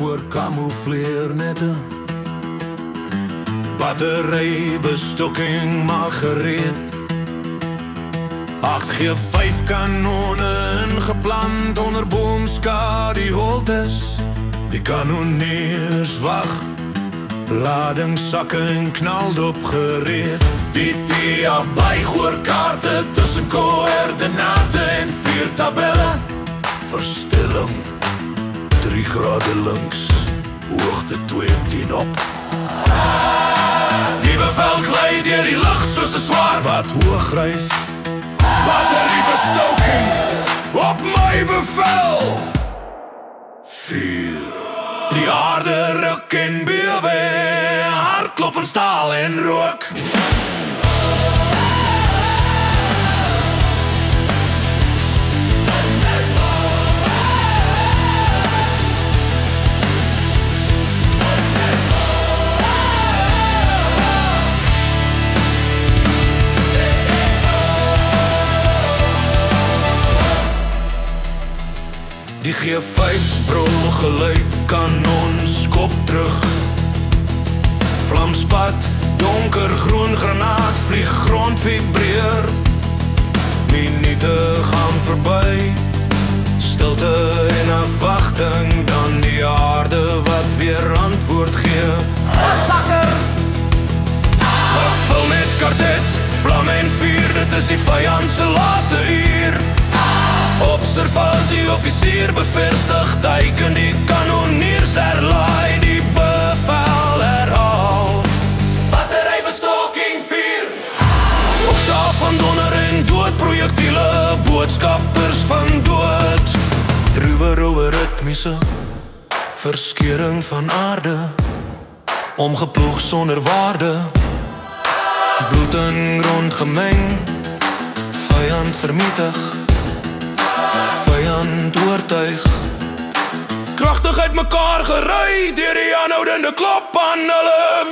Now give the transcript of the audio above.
voor camoufleernette. Batterybestokking maak gereed. 8G5 kanone ingeplant onder boomskadieholtes. Die kanoniers wag, ladingsakken knald op gereed. Die TIA-bygoorkaarte tussen koördinate en 4 tabelle. Verstilling 3 grade links, hoogte 210 op. Die bevel gly deur die lug soos 'n swaar wat hoog reis. Batterybestokking op my bevel. 4. Die aarde ruk en bewe, hartklop van staal en rook. Die G5's brul geluid, kanons kop terug. Vlamspat, donkergroen granaat, vlieg grond vibreer. Minute gaan verby, stilte en afwachting, dan die aarde wat weer antwoord gee. Sakker! Gevul met kardets, vlam en vuur, dit is die vyand se laaste uur. Observasie-offisier bevestig teiken, die kanoniers herlaai, die bevel herhaal. Batterybestokking 4. Oktaaf van donder en dood, projektiele, boodskappers van dood. Ruwe ritmiese verskeuring van aarde, omgeploeg sonder waarde. Bloed en grond gemeng, vyand vernietig, vyand oortuig. Kragtig uit mekaar gery, deur die aanhoudende klop aan hulle